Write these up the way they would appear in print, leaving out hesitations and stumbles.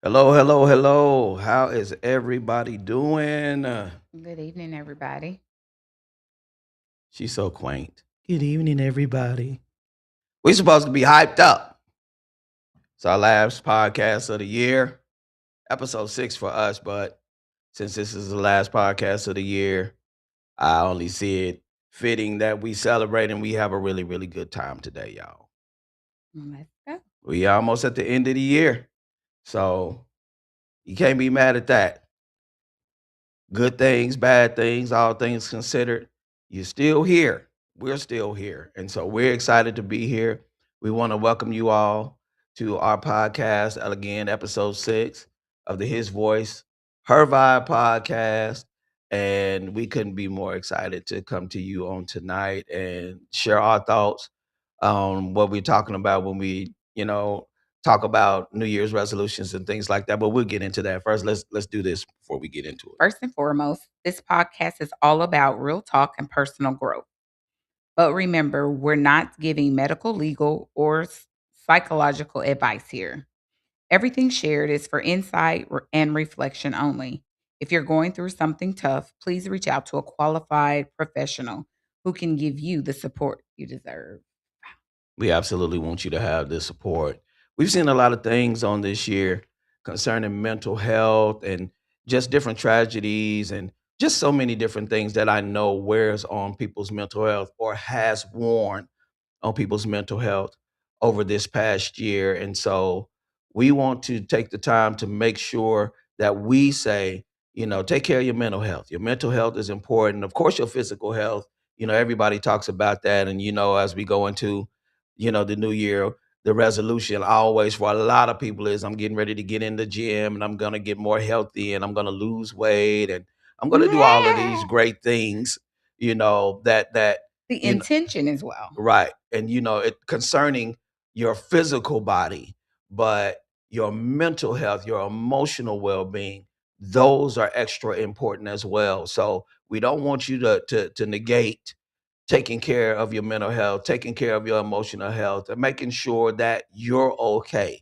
Hello, hello, hello. How is everybody doing? Good evening, everybody. She's so quaint. Good evening, everybody. We supposed to be hyped up. It's our last podcast of the year, episode 6 for us. But since this is the last podcast of the year, I only see it fitting that we celebrate and we have a really, really good time today, y'all. Let's go. We almost at the end of the year, so you can't be mad at that. Good things, bad things, all things considered, you're still here. We're still here. And so we're excited to be here. We want to welcome you all to our podcast, again, episode 6 of the His Voice, Her Vibe podcast. And we couldn't be more excited to come to you on tonight and share our thoughts on what we're talking about when we talk about New Year's resolutions and things like that. But we'll get into that first. Let's do this before we get into it. First and foremost, this podcast is all about real talk and personal growth. But remember, we're not giving medical, legal, or psychological advice here. Everything shared is for insight and reflection only. If you're going through something tough, please reach out to a qualified professional who can give you the support you deserve. We absolutely want you to have this support. We've seen a lot of things on this year concerning mental health and just different tragedies and just so many different things that I know wears on people's mental health or has worn on people's mental health over this past year. And so we want to take the time to make sure that we say, take care of your mental health. Your mental health is important. Of course, your physical health, everybody talks about that. And, as we go into, the new year, the resolution always for a lot of people is I'm getting ready to get in the gym and I'm going to get more healthy and I'm going to lose weight and I'm going to do all of these great things, that, The you know, intention as well. right. And it concerning your physical body, but your mental health, your emotional well-being, those are extra important as well. So we don't want you to negate taking care of your mental health, taking care of your emotional health, and making sure that you're okay.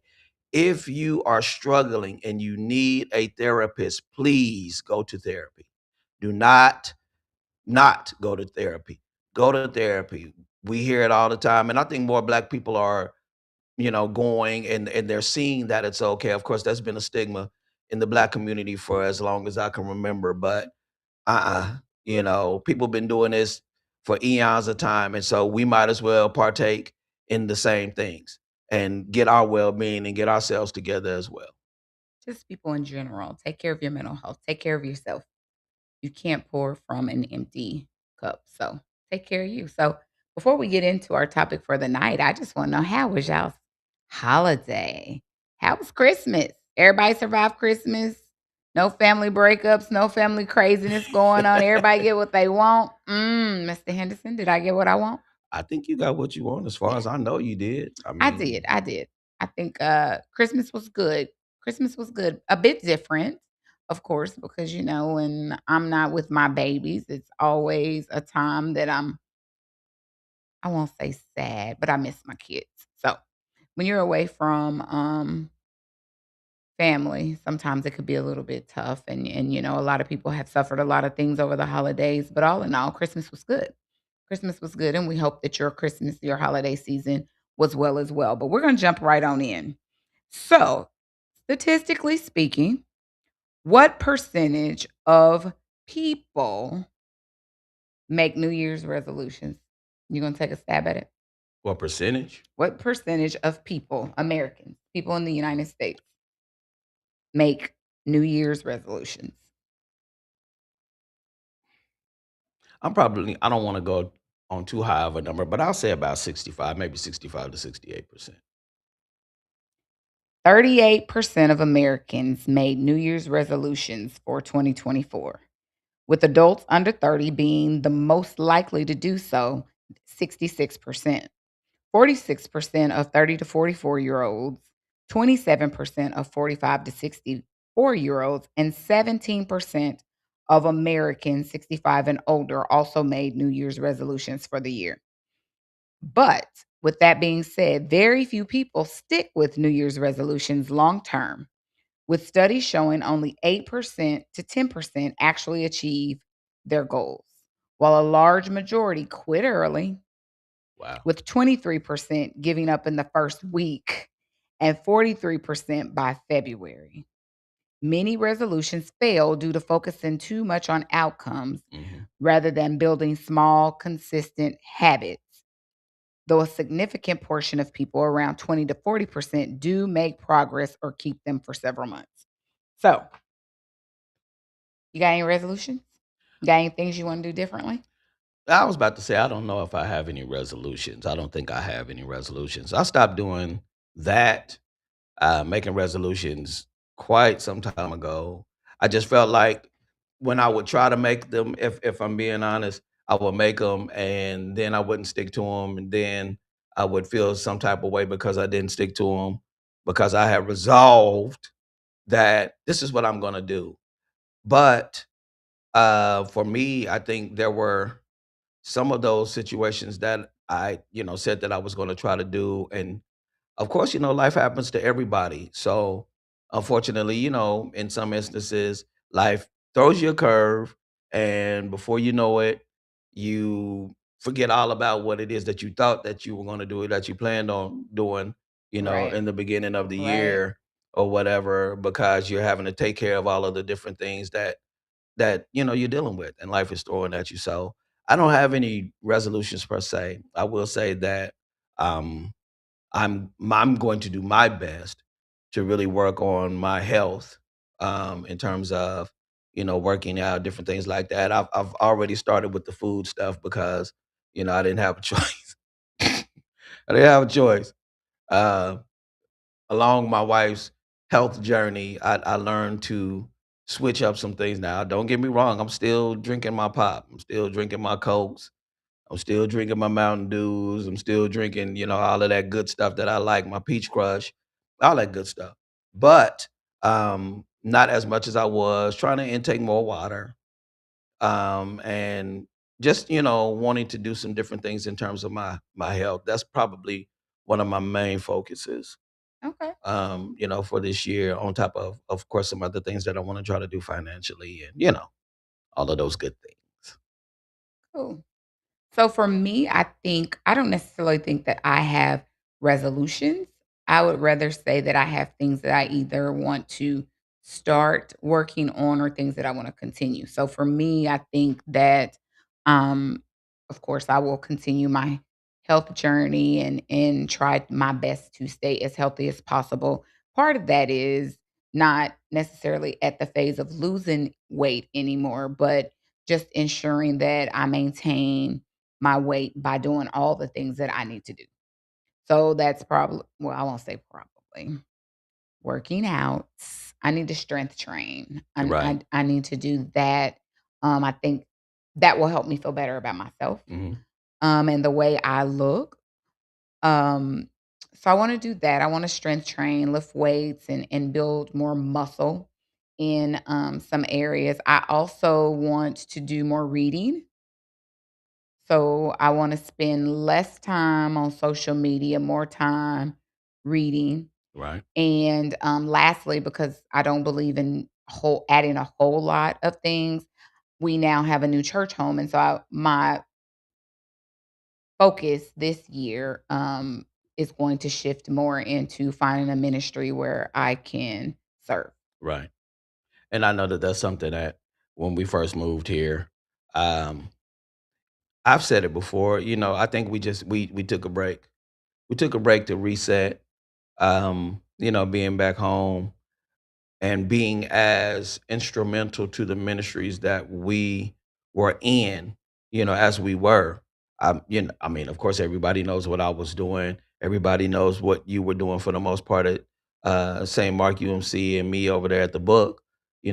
If you are struggling and you need a therapist, please go to therapy. Do not go to therapy. Go to therapy. We hear it all the time, and I think more Black people are, going and they're seeing that it's okay. Of course, that's been a stigma in the Black community for as long as I can remember, but people been doing this for eons of time, and so we might as well partake in the same things and get our well-being and get ourselves together as well. Just people in general. Take care of your mental health. Take care of yourself. You can't pour from an empty cup. So take care of you. So before we get into our topic for the night, I just want to know, how was y'all's holiday? How was Christmas? Everybody survived Christmas. No family breakups, no family craziness going on. Everybody get what they want. Mr. Henderson, did I get what I want? I think you got what you want as far Yeah, as I know you did. I I did. mean, I did. I think Christmas was good. Christmas was good. A bit different, of course, because when I'm not with my babies, it's always a time that I won't say sad, but I miss my kids. So when you're away from family, sometimes it could be a little bit tough, and a lot of people have suffered a lot of things over the holidays, but all in all, Christmas was good. Christmas was good, and we hope that your Christmas, your holiday season was well as well. But we're going to jump right on in. So, statistically speaking, what percentage of people make New Year's resolutions? You going to take a stab at it? what percentage? What percentage of people, Americans, people in the United States, make New Year's resolutions? I don't want to go on too high of a number, but I'll say about 65, maybe 65 to 68%. 38% of Americans made New Year's resolutions for 2024, with adults under 30 being the most likely to do so, 66%. 46% of 30 to 44-year-olds, 27% of 45 to 64-year-olds, and 17% of Americans 65 and older also made New Year's resolutions for the year. But with that being said, very few people stick with New Year's resolutions long term. with studies showing only 8% to 10% actually achieve their goals, while a large majority quit early, Wow. with 23% giving up in the first week and 43% by February. Many resolutions fail due to focusing too much on outcomes Mhm. rather than building small, consistent habits. Though a significant portion of people, around 20 to 40%, do make progress or keep them for several months. So, you got any resolutions? Got any things you want to do differently? I was about to say, I don't know if I have any resolutions. I don't think I have any resolutions. I stopped doing that, making resolutions quite some time ago. I just felt like when I would try to make them, if I'm being honest, I would make them and then I wouldn't stick to them, and then I would feel some type of way because I didn't stick to them because I had resolved that this is what I'm going to do. But for me, I think there were some of those situations that I, said that I was going to try to do. And of course, life happens to everybody. So unfortunately, in some instances, life throws you a curve. And before you know it, you forget all about what it is that you thought that you were going to do, that you planned on doing, Right, in the beginning of the right. year or whatever, because you're having to take care of all of the different things that you're dealing with and life is throwing at you. So I don't have any resolutions per se. I will say that um I'm going to do my best to really work on my health, in terms of working out, different things like that. I've already started with the food stuff because I didn't have a choice. I didn't have a choice. Uh, Along my wife's health journey, I learned to switch up some things. Now, don't get me wrong, I'm still drinking my pop. I'm still drinking my Cokes. I'm still drinking my Mountain Dews. I'm still drinking, all of that good stuff that I like, my Peach Crush, all that good stuff. But not as much as I was, trying to intake more water, and just, wanting to do some different things in terms of my health. That's probably one of my main focuses, Okay, for this year, on top of course, some other things that I want to try to do financially and, all of those good things. cool. So for me, I don't necessarily think that I have resolutions. I would rather say that I have things that I either want to start working on or things that I want to continue. So for me, I think that um of course I will continue my health journey and try my best to stay as healthy as possible. Part of that is not necessarily at the phase of losing weight anymore, but just ensuring that I maintain my weight by doing all the things that I need to do. So that's probably, well, I won't say probably. Working out. I need to strength train. I Right. I, I need to do that. I think that will help me feel better about myself, Hmm. and the way I look. Um, so I want to do that. I want to strength train, lift weights, and build more muscle in some areas. I also want to do more reading. So I want to spend less time on social media, more time reading. Right. And lastly, because I don't believe in adding a whole lot of things, we now have a new church home, and so my focus this year is going to shift more into finding a ministry where I can serve. Right. And I know that that's something that when we first moved here, um, I've said it before, I think we took a break. We took a break to reset, being back home and being as instrumental to the ministries that we were in, as we were. I mean, of course, everybody knows what I was doing. Everybody knows what you were doing for the most part at St. Mark UMC and me over there at the book,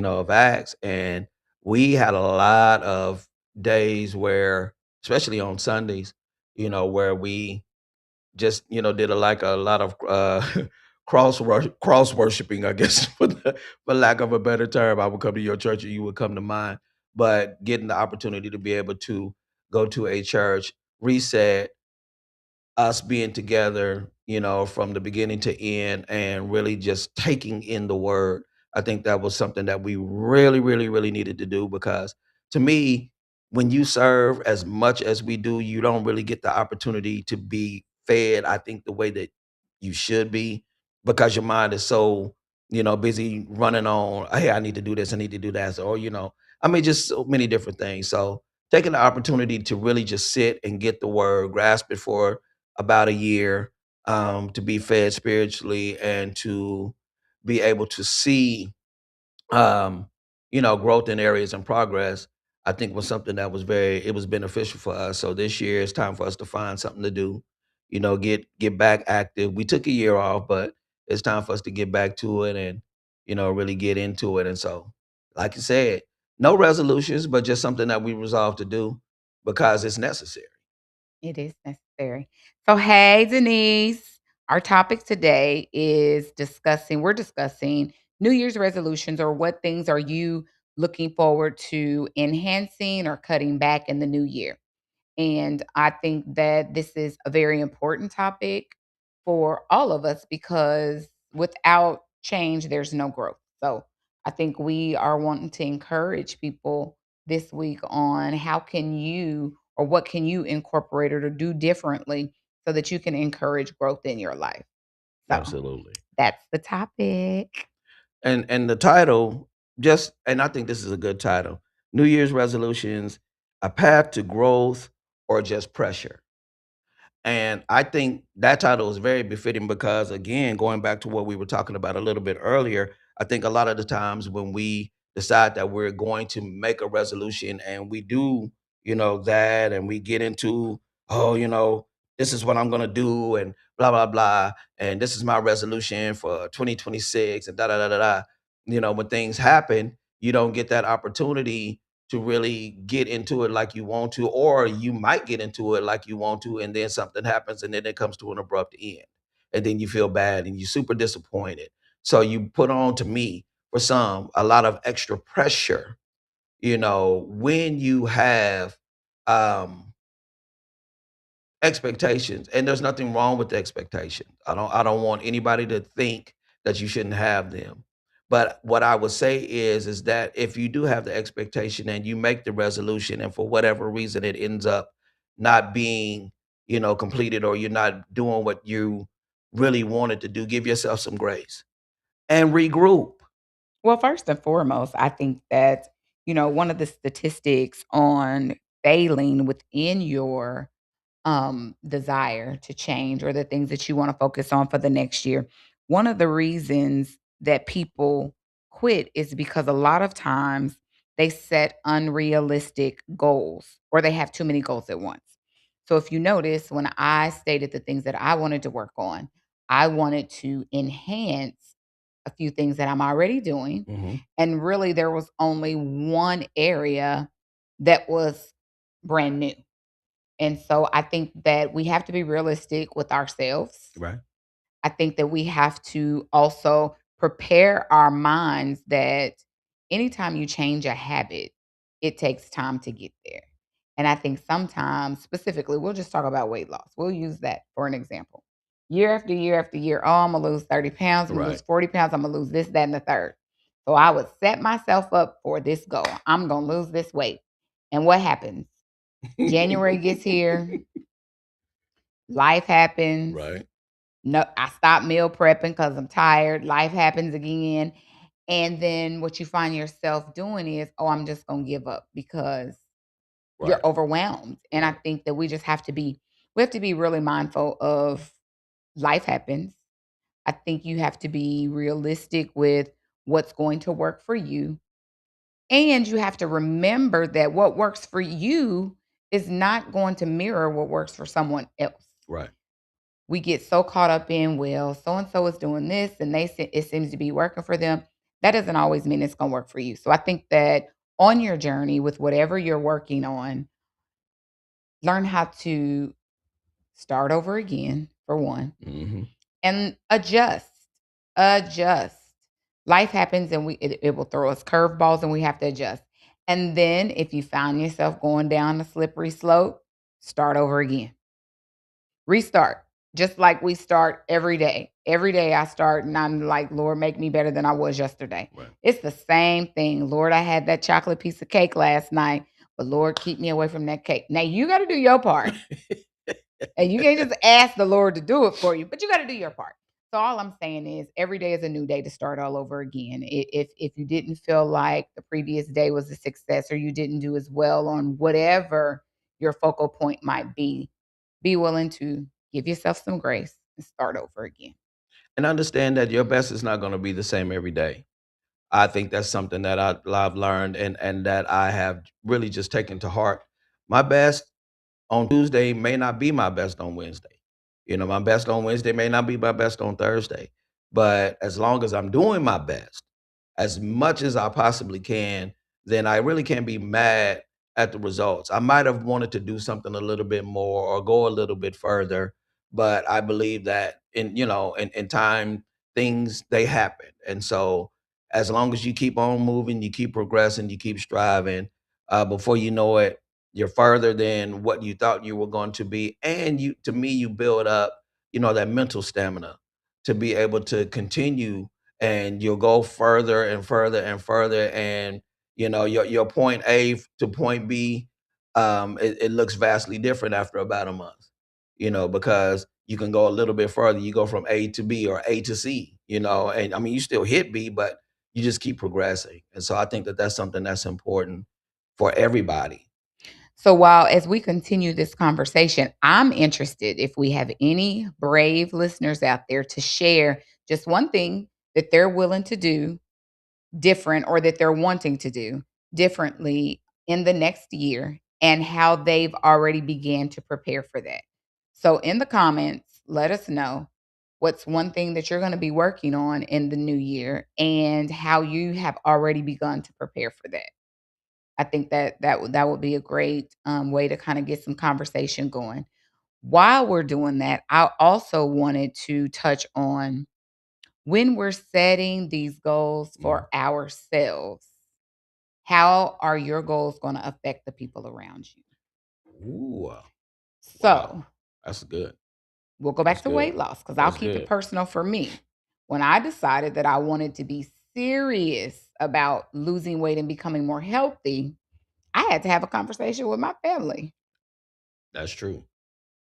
of Acts. And we had a lot of days where, especially on Sundays, where we just, did a lot of, cross worshiping, I guess, for lack of a better term. I would come to your church and you would come to mine, but getting the opportunity to be able to go to a church, reset, us being together, from the beginning to end and really just taking in the word. I think that was something that we really, really, really needed to do because to me, when you serve as much as we do, you don't really get the opportunity to be fed, I think, the way that you should be because your mind is so, busy running on, hey, I need to do this, I need to do that. Or, I mean, just so many different things. So taking the opportunity to really just sit and get the word, grasp it for about a year, to be fed spiritually and to be able to see um, growth in areas and progress, I think was something that it was beneficial for us. So this year it's time for us to find something to do, get back active. We took a year off, but it's time for us to get back to it and, really get into it. And so, like you said, no resolutions, but just something that we resolve to do because it's necessary. It is necessary. So, hey, Denise, our topic today is we're discussing New Year's resolutions, or what things are you looking forward to enhancing or cutting back in the new year? And I think that this is a very important topic for all of us because without change, there's no growth. So I think we are wanting to encourage people this week on how can you or what can you incorporate or do differently so that you can encourage growth in your life. So Absolutely. that's the topic. And the title just and I think this is a good title. New Year's resolutions, a path to growth or just pressure. And I think that title is very befitting because, again, going back to what we were talking about a little bit earlier, I think a lot of the times when we decide that we're going to make a resolution and we do, that and we get into, oh, this is what I'm going to do and blah, blah, blah. And this is my resolution for 2026 and da, da, da, da, da. When things happen, you don't get that opportunity to really get into it like you want to, or you might get into it like you want to, and then something happens and then it comes to an abrupt end. And then you feel bad and you're super disappointed. So you put on to me, for some, a lot of extra pressure, when you have um expectations, and there's nothing wrong with the expectations. I don't want anybody to think that you shouldn't have them. But what I would say is that if you do have the expectation and you make the resolution and for whatever reason it ends up not being, completed, or you're not doing what you really wanted to do, give yourself some grace and regroup. Well, first and foremost, I think that, one of the statistics on failing within your desire to change or the things that you want to focus on for the next year. One of the reasons that people quit is because a lot of times they set unrealistic goals or they have too many goals at once. So if you notice, when I stated the things that I wanted to work on, I wanted to enhance a few things that I'm already doing. Hmm. And really, there was only one area that was brand new, and so I think that we have to be realistic with ourselves. Right. I think that we have to also prepare our minds that anytime you change a habit, it takes time to get there. And I think sometimes, specifically, we'll just talk about weight loss. We'll use that for an example. Year after year after year, oh, I'm gonna lose 30 pounds, I'm gonna lose Right. 40 pounds, I'm gonna lose this, that, and the third. So I would set myself up for this goal. I'm gonna lose this weight. And what happens? January gets here, life happens. Right. No, I stop meal prepping because I'm tired. Life happens again. And then what you find yourself doing is, oh, I'm just going to give up because you're Right. overwhelmed. And I Right. think that we have to be really mindful of life happens. I think you have to be realistic with what's going to work for you. And you have to remember that what works for you is not going to mirror what works for someone else. Right. We get so caught up in, well, so and so is doing this and it seems to be working for them. That doesn't always mean it's going to work for you. So I think that on your journey with whatever you're working on, learn how to start over again for one Hmm. and adjust. Adjust. Life happens and it will throw us curveballs and we have to adjust. And then if you find yourself going down a slippery slope, start over again. Restart, just like we start every day. Every day I start and I'm like, Lord, make me better than I was yesterday. Right. It's the same thing. Lord, I had that chocolate piece of cake last night, but Lord, keep me away from that cake. Now you got to do your part. And you can't just ask the Lord to do it for you, but you got to do your part. So all I'm saying is every day is a new day to start all over again. If you didn't feel like the previous day was a success or you didn't do as well on whatever your focal point might be willing to give yourself some grace and start over again. And understand that your best is not gonna be the same every day. I think that's something that I've learned and that I have really just taken to heart. My best on Tuesday may not be my best on Wednesday. You know, my best on Wednesday may not be my best on Thursday. But as long as I'm doing my best, as much as I possibly can, then I really can't be mad at the results. I might have wanted to do something a little bit more or go a little bit further, but I believe that in time things they happen. And so as long as you keep on moving, you keep progressing, you keep striving, before you know it, you're further than what you thought you were going to be. And to me, you build up, that mental stamina to be able to continue, and you'll go further and further and further. And, your point A to point B, it looks vastly different after about a month, because you can go a little bit further. You go from A to B or A to C, and I mean, you still hit B, but you just keep progressing. And so I think that that's something that's important for everybody. So while as we continue this conversation, I'm interested if we have any brave listeners out there to share just one thing that they're willing to do different or that they're wanting to do differently in the next year and how they've already began to prepare for that. So in the comments, let us know what's one thing that you're going to be working on in the new year and how you have already begun to prepare for that. I think that would be a great way to kind of get some conversation going. While we're doing that, I also wanted to touch on when we're setting these goals Mhm. for ourselves. How are your goals going to affect the people around you? Ooh, wow. So That's good. we'll go That's back to good. weight loss because I'll That's keep it good. personal for me. When I decided that I wanted to be serious about losing weight and becoming more healthy, I had to have a conversation with my family That's true.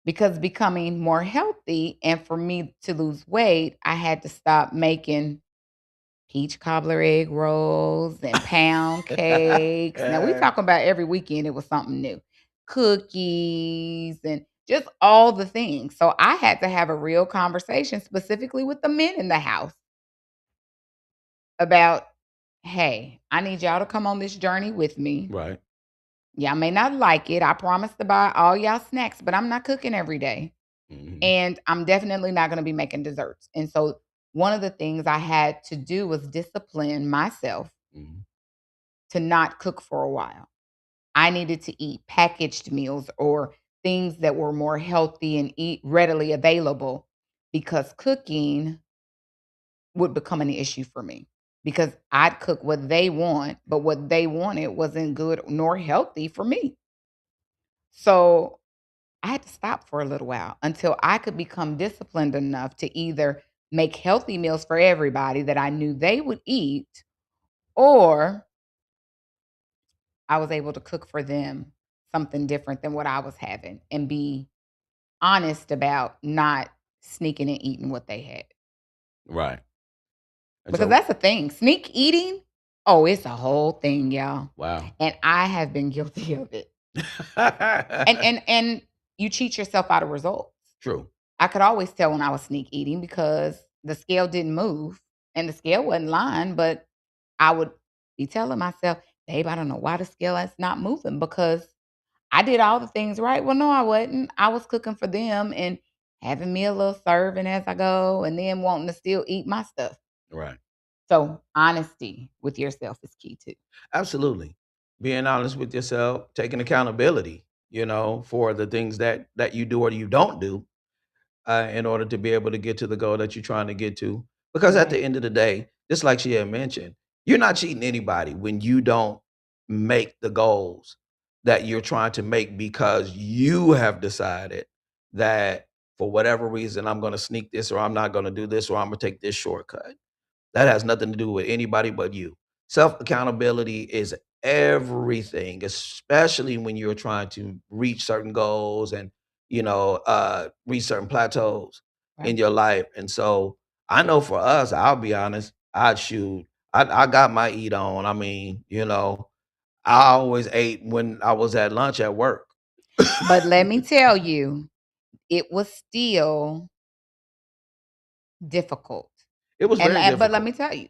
because becoming more healthy and for me to lose weight, I had to stop making peach cobbler egg rolls and pound cakes. Now we talk about every weekend it was something new. Cookies and just all the things. So I had to have a real conversation specifically with the men in the house about, hey, I need y'all to come on this journey with me. Right. Y'all may not like it. I promise to buy all y'all snacks, but I'm not cooking every day. Mhm. And I'm definitely not going to be making desserts. And so one of the things I had to do was discipline myself Mhm. to not cook for a while. I needed to eat packaged meals or things that were more healthy and eat readily available because cooking would become an issue for me because I'd cook what they want, but what they wanted wasn't good nor healthy for me. So I had to stop for a little while until I could become disciplined enough to either make healthy meals for everybody that I knew they would eat, or I was able to cook for them something different than what I was having and be honest about not sneaking and eating what they had. Right. And Because so that's the thing. Sneak eating, oh, it's a whole thing, y'all. wow. And I have been guilty of it. And you cheat yourself out of results. True. I could always tell when I was sneak eating because the scale didn't move and the scale wasn't lying, but I would be telling myself, babe, I don't know why the scale is not moving because I did all the things right. Well, no, I wasn't. I was cooking for them and having me a little serving as I go and then wanting to still eat my stuff. Right. So honesty with yourself is key too. Absolutely. Being honest with yourself, taking accountability, for the things that you do or you don't do, in order to be able to get to the goal that you're trying to get to. Because at the Right. end of the day, just like she had mentioned, you're not cheating anybody when you don't make the goals that you're trying to make because you have decided that for whatever reason, I'm going to sneak this, or I'm not going to do this, or I'm going to take this shortcut. That has nothing to do with anybody but you. Self accountability is everything, especially when you're trying to reach certain goals and reach certain plateaus in Right. your life. And so I know for us, I'll be honest, I'd shoot. I got my eat on. I mean, I always ate when I was at lunch at work. But let me tell you, it was still difficult. It was very But difficult.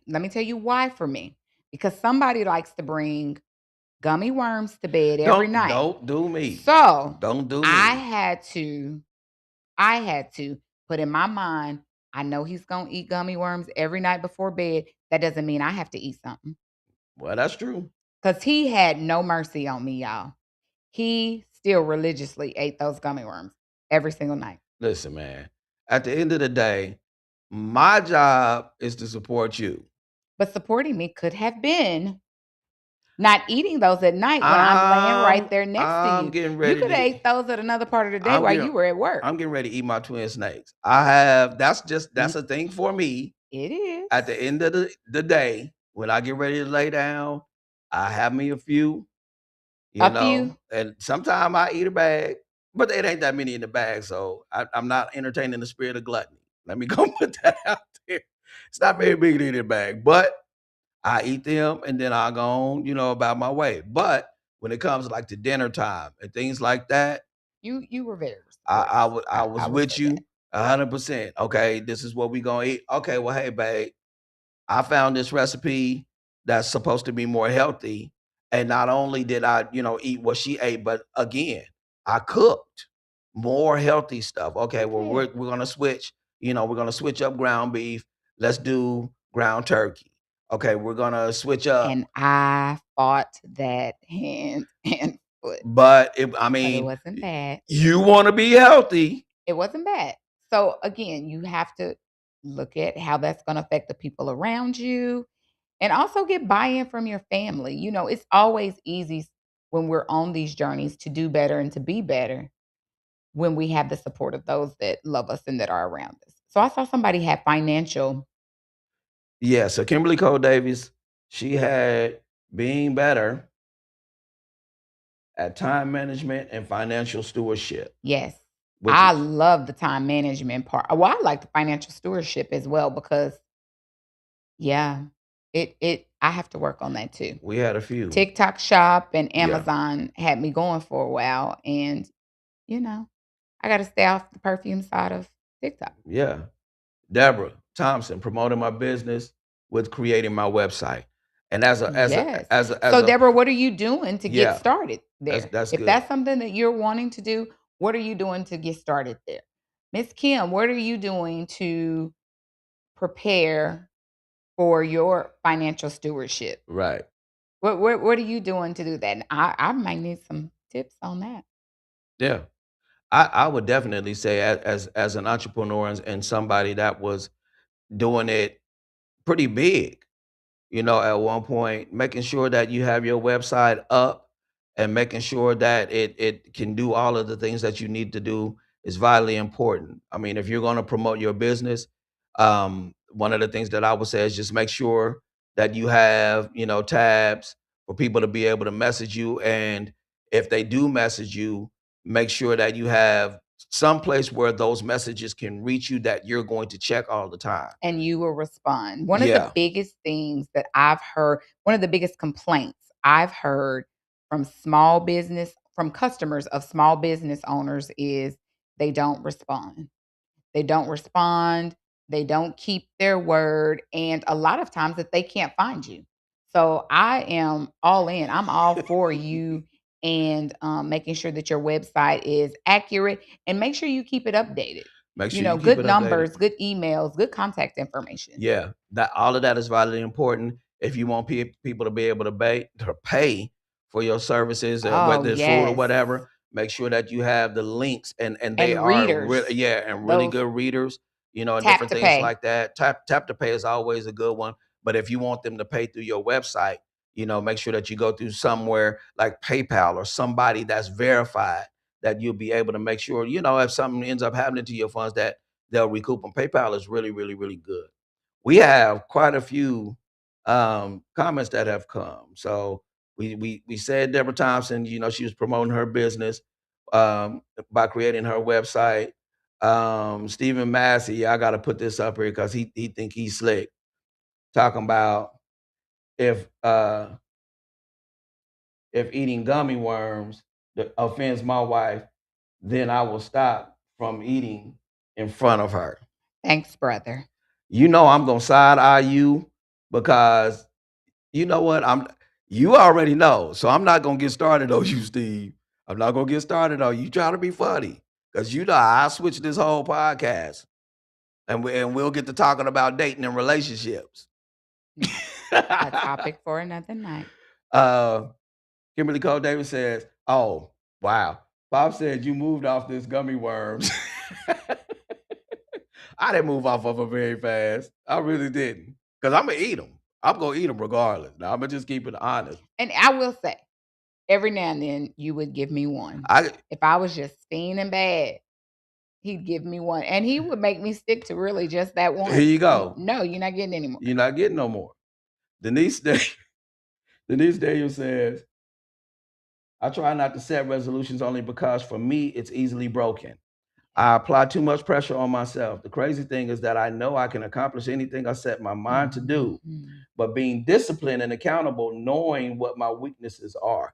let me tell you why for me. Because somebody likes to bring gummy worms to bed every night. Don't do me. So Don't do I me. had to, I had to put in my mind, I know he's gonna eat gummy worms every night before bed. That doesn't mean I have to eat something. Well, that's true. Because he had no mercy on me, y'all. He still religiously ate those gummy worms every single night. Listen, man. At the end of the day, my job is to support you. But supporting me could have been not eating those at night when I'm laying right I'm there next to I'm you. getting You ready could to have ate those at another part of the day I'm while getting you were at work. I'm getting ready to eat my twin snakes. That's N a thing for me. It is. At the end of the day, when I get ready to lay down, I have me a few, A few. and sometimes I eat a bag, but it ain't that many in the bag. So I'm not entertaining the spirit of gluttony. Let me go put that out there. It's not very big to eat in a bag, but I eat them and then I go on, about my way. But when it comes like to dinner time and things like that, You were very I supportive. I would I I was would with say that. you 100%. Okay, this is what we gonna eat. Okay, well, hey, babe, I found this recipe that's supposed to be more healthy. And not only did I, eat what she ate, but again, I cooked more healthy stuff. Okay, You well, did. we're gonna switch, we're gonna switch up ground beef. Let's do ground turkey. Okay, we're gonna switch up. And I fought that hand and foot, But but it wasn't bad. you want to be healthy. It wasn't bad. So again, you have to look at how that's gonna affect the people around you and also get buy-in from your family. It's always easy when we're on these journeys to do better and to be better when we have the support of those that love us and that are around us. So I saw somebody had financial. Yeah, so Kimberly Cole Davis, she had being better at time management and financial stewardship, Yes. which I is love the time management part. Well, I like the financial stewardship as well because yeah, it I have to work on that too. we had a few. TikTok Shop and Yeah, Amazon had me going for a while and you know, I gotta stay off the perfume side of TikTok. yeah. Deborah Thompson promoting my business with creating my website. And Yes. as So, a Deborah, what are you doing to get yeah, started that's there? that's If good. that's something that you're wanting to do, what are you doing to get started there? Miss Kim, what are you doing to prepare for your financial stewardship? Right. What are you doing to do that? And I might need some tips on that. Yeah. I would definitely say as an entrepreneur and somebody that was doing it pretty big, at one point, making sure that you have your website up and making sure that it can do all of the things that you need to do is vitally important. I mean, if you're going to promote your business, one of the things that I would say is just make sure that you have, tabs for people to be able to message you. And if they do message you, make sure that you have some place where those messages can reach you that you're going to check all the time. And you will respond. One of the Yeah. biggest things that I've heard, one of the biggest complaints I've heard from customers of small business owners is they don't respond. They don't respond, they don't keep their word, and a lot of times that they can't find you. So I am all in. I'm all for you and making sure that your website is accurate and make sure you keep it updated. Make sure you keep Good it updated. numbers, good emails, good contact information. Yeah, that all of that is vitally important if you want people to be able to pay for your services, Oh, whether it's food or yes. whatever. Make sure that you have the links and they And are readers, yeah, and really those good readers, and tap different to things pay. like that. Tap to pay is always a good one. But if you want them to pay through your website, make sure that you go through somewhere like PayPal or somebody that's verified that you'll be able to make sure, if something ends up happening to your funds, that they'll recoup them. PayPal is really, really, really good. We have quite a few comments that have come. So we said Deborah Thompson, she was promoting her business by creating her website. Stephen Massey, I got to put this up here because he think he's slick, talking about if eating gummy worms that offends my wife, then I will stop from eating in front of her. Thanks, brother. I'm gonna side eye you because you know what? You already know. So I'm not gonna get started on you, Steve. I'm not gonna get started on you trying to be funny. Cause I switch this whole podcast and we'll get to talking about dating and relationships. A topic for another night. Kimberly Cole Davis says, "Oh, wow. Bob said you moved off this gummy worms." I didn't move off of them very fast. I really didn't. Because I'm going to eat them. I'm going to eat them regardless. Now, I'm going to just keep it honest. And I will say, every now and then you would give me one. If I was just fiending bad, he'd give me one. And he would make me stick to really just that one. Here you go. No, you're not getting any more. You're not getting no more. Denise Daniel says, I try not to set resolutions only because for me, it's easily broken. I apply too much pressure on myself. The crazy thing is that I know I can accomplish anything I set my mind to do, but being disciplined and accountable, knowing what my weaknesses are.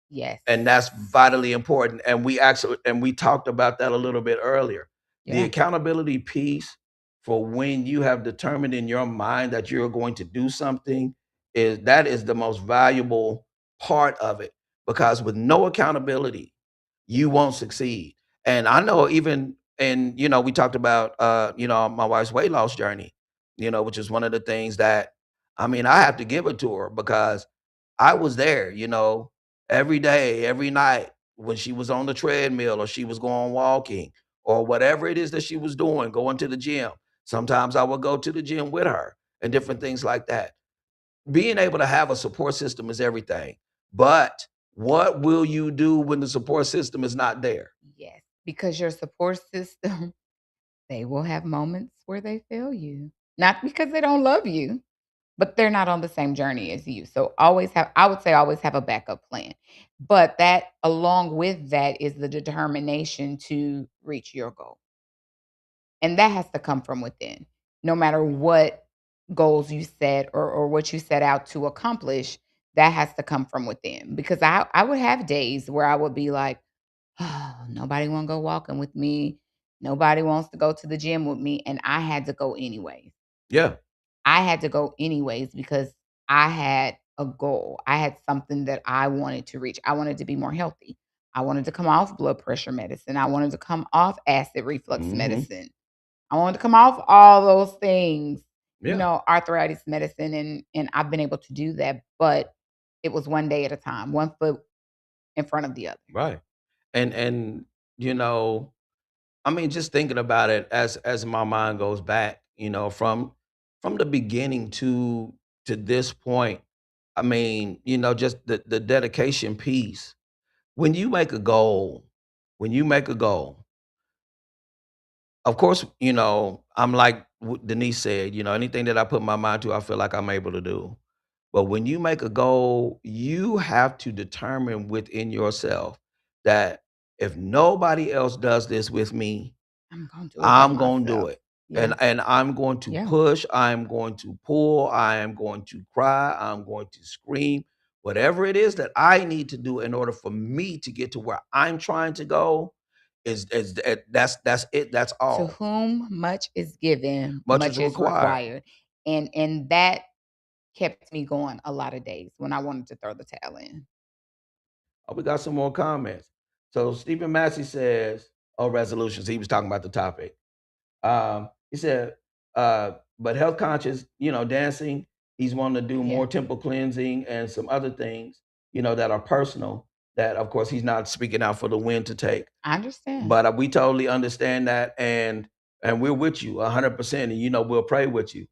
Yes. And that's vitally important. And we talked about that a little bit earlier. Yeah. The accountability piece for when you have determined in your mind that you're going to do something is the most valuable part of it, because with no accountability, you won't succeed. And I know we talked about my wife's weight loss journey, which is one of the things that I have to give it to her because I was there, every day, every night when she was on the treadmill or she was going walking or whatever it is that she was doing, going to the gym. Sometimes I would go to the gym with her and different things like that. Being able to have a support system is everything. But what will you do when the support system is not there? Yes, because your support system, they will have moments where they fail you. Not because they don't love you, but they're not on the same journey as you. So I would say always have a backup plan. But that along with that is the determination to reach your goal. And that has to come from within. No matter what goals you set or what you set out to accomplish, that has to come from within. Because I would have days where I would be like, oh, nobody want to go walking with me. Nobody wants to go to the gym with me. And I had to go anyways. Yeah. I had to go anyways because I had a goal. I had something that I wanted to reach. I wanted to be more healthy. I wanted to come off blood pressure medicine. I wanted to come off acid reflux medicine. I wanted to come off all those things, arthritis medicine. And I've been able to do that. But it was one day at a time, one foot in front of the other. Right. And just thinking about it as my mind goes back, from the beginning to this point, just the dedication piece. When you make a goal, of course, I'm like Denise said, anything that I put my mind to, I feel like I'm able to do. But when you make a goal, you have to determine within yourself that if nobody else does this with me, I'm going to do it. Yeah. And I'm going to push, I'm going to pull, I am going to cry, I'm going to scream, whatever it is that I need to do in order for me to get to where I'm trying to go that's it. That's all. To whom much is given, much is required. And that kept me going a lot of days when I wanted to throw the towel in. Oh, we got some more comments. So Stephen Massey says, resolutions. He was talking about the topic. He said, but health conscious, dancing, he's wanting to do more temple cleansing and some other things, that are personal, that of course he's not speaking out for the wind to take. I understand. But we totally understand that, and we're with you 100%, and we'll pray with you.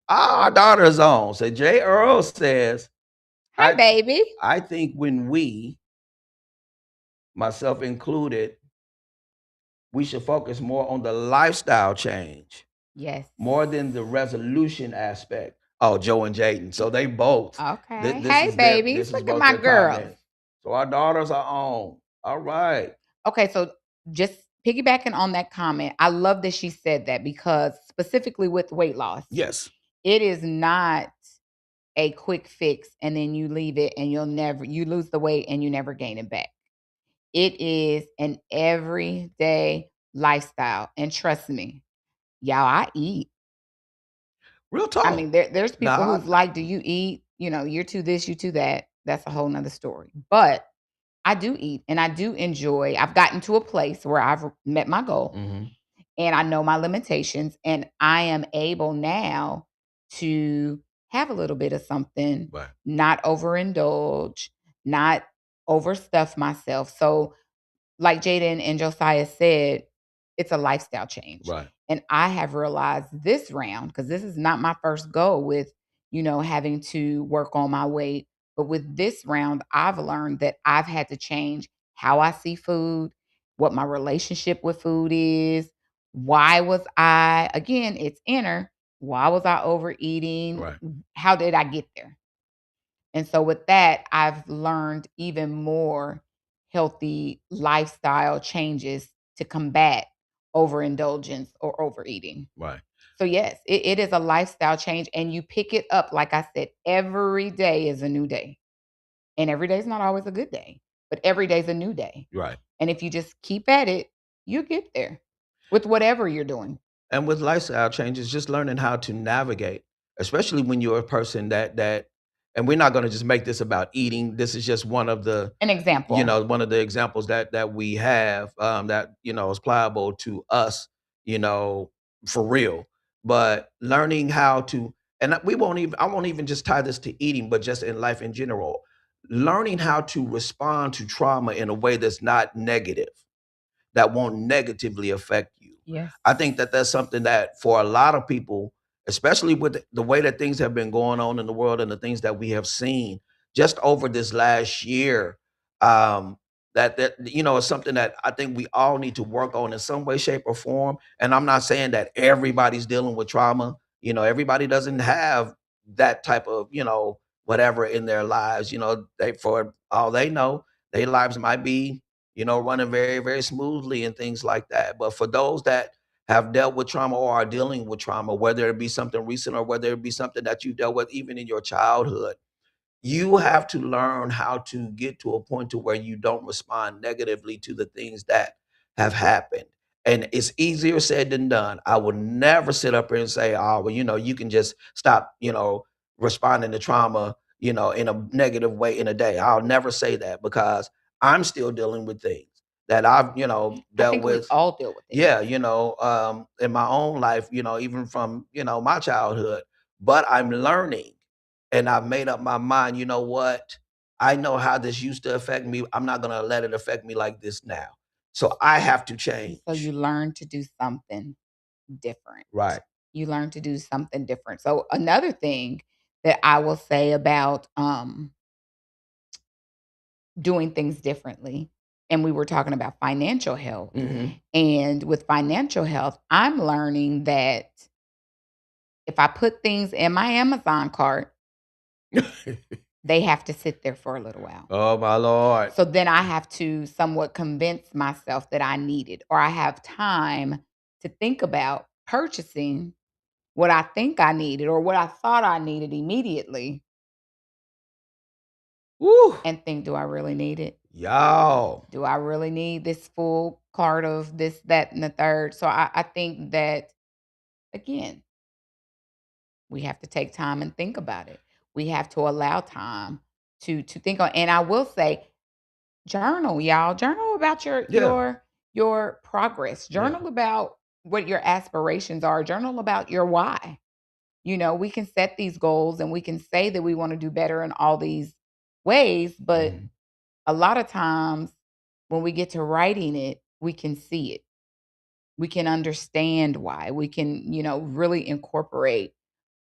Our daughter is on. So Jay Earl says, "Hi, baby. I think when we, myself included, we should focus more on the lifestyle change Yes. more than the resolution aspect. Oh, Joe and Jaden. So they both. Okay. This Hey, is their. babies. This is Look at both my their girls. comments. So our daughters are on. All right. Okay, so just piggybacking on that comment, I love that she said that because specifically with weight loss, Yes. it is not a quick fix and then you leave it and you lose the weight and you never gain it back. It is an everyday lifestyle. And trust me, y'all, I eat. Real I talk. mean, there's people Nah. who's like, do you eat? You know, you're to this, you to that. That's a whole nother story. But I do eat and I do enjoy. I've gotten to a place where I've met my goal Mm-hmm. and I know my limitations and I am able now to have a little bit of something, Right. not overindulge, not overstuff myself. So like Jaden and Josiah said, it's a lifestyle change. Right. And I have realized this round, because this is not my first go with, having to work on my weight. But with this round, I've learned that I've had to change how I see food, what my relationship with food is. Why was again, it's inner. Why was I overeating? Right. How did I get there? And so with that, I've learned even more healthy lifestyle changes to combat overindulgence or overeating. Right. So yes, it is a lifestyle change and you pick it up. Like I said, every day is a new day. And every day is not always a good day, but every day is a new day. Right. And if you just keep at it, you get there with whatever you're doing. And with lifestyle changes, just learning how to navigate, especially when you're a person that and we're not going to just make this about eating. This is just one of the An example. one of the examples that we have that is pliable to us, for real. But learning how to, and we won't even I won't even just tie this to eating, but just in life in general, learning how to respond to trauma in a way that's not negative, that won't negatively affect you. Yes. I think that that's something that for a lot of people, especially with the way that things have been going on in the world and the things that we have seen just over this last year, that is something that I think we all need to work on in some way, shape, or form. And I'm not saying that everybody's dealing with trauma. Everybody doesn't have that type of whatever in their lives. They, for all they know, their lives might be running very, very smoothly and things like that. But for those that have dealt with trauma or are dealing with trauma, whether it be something recent or whether it be something that you dealt with even in your childhood, you have to learn how to get to a point to where you don't respond negatively to the things that have happened. And it's easier said than done. I would never sit up here and say, oh, well, you can just stop, responding to trauma, in a negative way in a day. I'll never say that because I'm still dealing with things that I've, I dealt think we with. all deal with it. Yeah, in my own life, even from, my childhood. But I'm learning and I've made up my mind, you know what? I know how this used to affect me. I'm not going to let it affect me like this now. So I have to change. So you learn to do something different. Right. You learn to do something different. So another thing that I will say about doing things differently, and we were talking about financial health. Hmm. And with financial health, I'm learning that if I put things in my Amazon cart, they have to sit there for a little while. Oh my Lord. So then I have to somewhat convince myself that I need it, or I have time to think about purchasing what I think I needed or what I thought I needed immediately Woo. and think, do I really need it? Y'all. Do I really need this full cart of this, that, and the third? So I think that, again, we have to take time and think about it. We have to allow time to think on. And I will say, journal, y'all. Journal about your Yeah. your progress. Yeah. Journal about what your aspirations are. Journal about your why. We can set these goals and we can say that we want to do better in all these ways, but Mhm. a lot of times when we get to writing it, we can see it. We can understand why. We can, really incorporate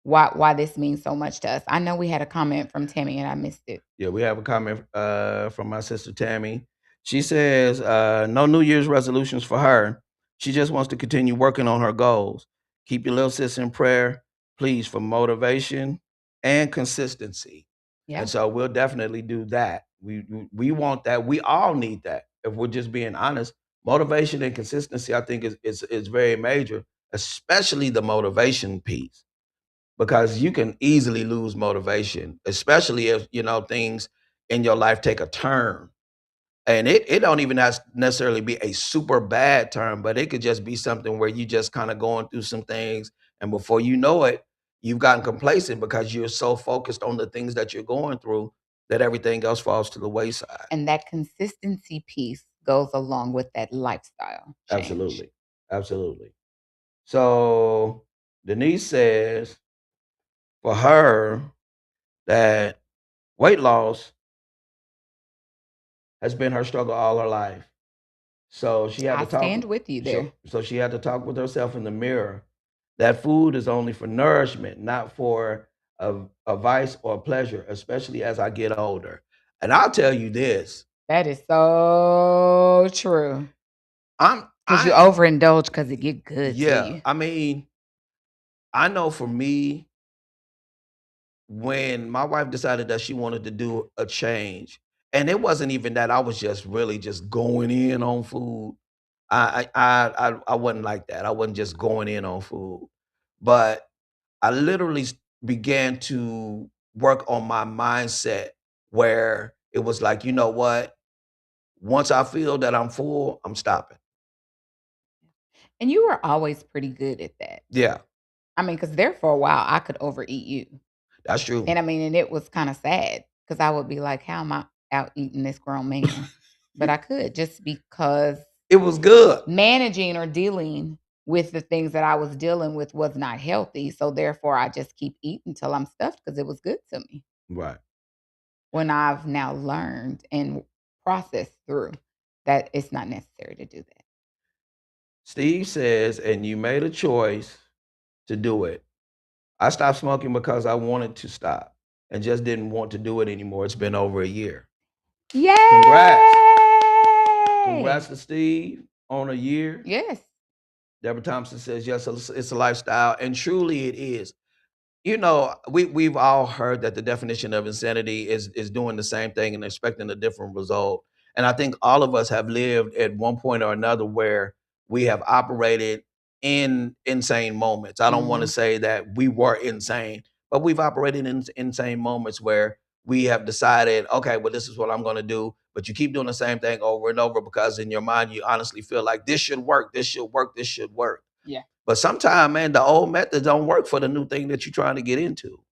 why this means so much to us. I know we had a comment from Tammy and I missed it. Yeah, we have a comment from my sister Tammy. She says, no New Year's resolutions for her. She just wants to continue working on her goals. Keep your little sis in prayer, please, for motivation and consistency. And Yeah. so we'll definitely do that. We want that. We all need that. If we're just being honest, motivation and consistency, I think, is very major, especially the motivation piece, because you can easily lose motivation, especially if things in your life take a turn. And it don't even has necessarily be a super bad term, but it could just be something where you just kind of going through some things, and before you know it, you've gotten complacent because you're so focused on the things that you're going through that everything else falls to the wayside. And that consistency piece goes along with that lifestyle change. Absolutely. Absolutely. So Denise says for her that weight loss has been her struggle all her life. So she had I to talk. stand with you there. So she had to talk with herself in the mirror. That food is only for nourishment, not for a vice or pleasure, especially as I get older. And I'll tell you this: That is so true. I'm, 'Cause you I, overindulge because it get good to yeah. you. I mean, I know for me, when my wife decided that she wanted to do a change, and it wasn't even that I was just really just going in on food. I wasn't like that. I wasn't just going in on food, but I literally began to work on my mindset where it was like, you know what? Once I feel that I'm full, I'm stopping. And you were always pretty good at that. Yeah, I mean, because there for a while, I could overeat you. that's true. And I mean, and it was kinda sad because I would be like, "How am I out eating this grown man?" But I could just because It was good. managing or dealing with the things that I was dealing with was not healthy, so therefore, I just keep eating till I'm stuffed because it was good to me. Right. When I've now learned and processed through that it's not necessary to do that. Steve says, and you made a choice to do it. I stopped smoking because I wanted to stop and just didn't want to do it anymore. It's been over a year. Congrats. Yay! Congrats to Steve on a year. Yes. Deborah Thompson says, yes, it's a lifestyle. And truly it is. We've all heard that the definition of insanity is doing the same thing and expecting a different result. And I think all of us have lived at one point or another where we have operated in insane moments. I don't want to Mhm. say that we were insane, but we've operated in insane moments where we have decided, okay, well, this is what I'm going to do. But you keep doing the same thing over and over because in your mind you honestly feel like this should work, this should work, this should work. Yeah. But sometimes, man, the old methods don't work for the new thing that you're trying to get into.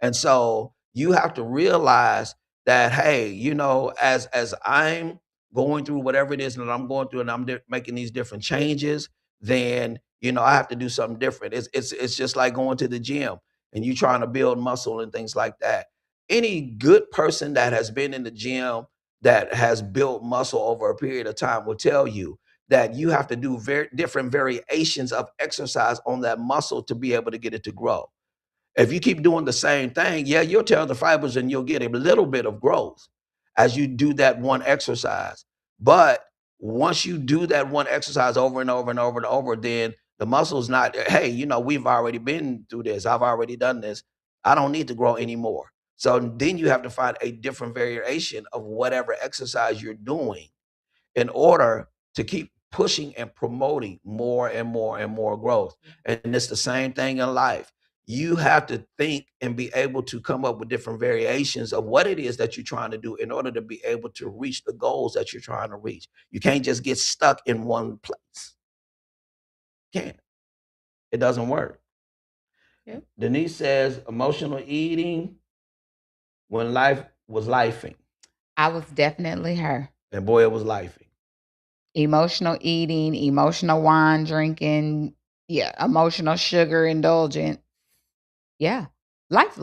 And so you have to realize that, hey, as I'm going through whatever it is that I'm going through and I'm making these different changes, then I have to do something different. It's just like going to the gym and you trying to build muscle and things like that. Any good person that has been in the gym that has built muscle over a period of time will tell you that you have to do very different variations of exercise on that muscle to be able to get it to grow. If you keep doing the same thing, yeah, you'll tear the fibers and you'll get a little bit of growth as you do that one exercise. But once you do that one exercise over and over and over and over, then the muscle's not, hey, we've already been through this. I've already done this. I don't need to grow anymore. So then you have to find a different variation of whatever exercise you're doing in order to keep pushing and promoting more and more and more growth. And it's the same thing in life. You have to think and be able to come up with different variations of what it is that you're trying to do in order to be able to reach the goals that you're trying to reach. You can't just get stuck in one place. Can't. It doesn't work. Yep. Denise says emotional eating when life was lifing. I was definitely her. And boy, it was lifing. Emotional eating, emotional wine drinking, yeah, emotional sugar indulgence. Yeah. Lives.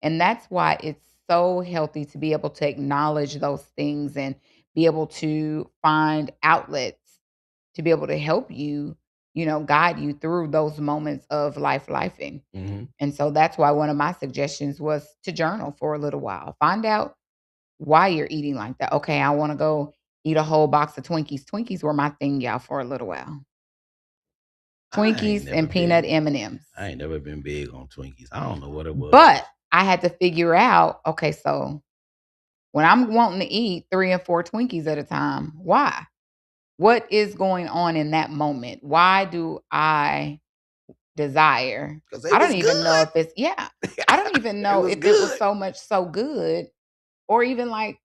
And that's why it's so healthy to be able to acknowledge those things and be able to find outlets to be able to help you, guide you through those moments of lifing. Mhm. And so that's why one of my suggestions was to journal for a little while. Find out why you're eating like that. Okay, I want to go eat a whole box of Twinkies. Twinkies were my thing, y'all, for a little while. I ain't Twinkies never and peanut been. M&Ms. I ain't never been big on Twinkies. I don't know what it was. But I had to figure out, okay, so when I'm wanting to eat 3 and 4 Twinkies at a time, why? What is going on in that moment? Why do I desire? Because they I don't was even know good. if it's yeah. I don't even It know was if it was good. so much so good or even like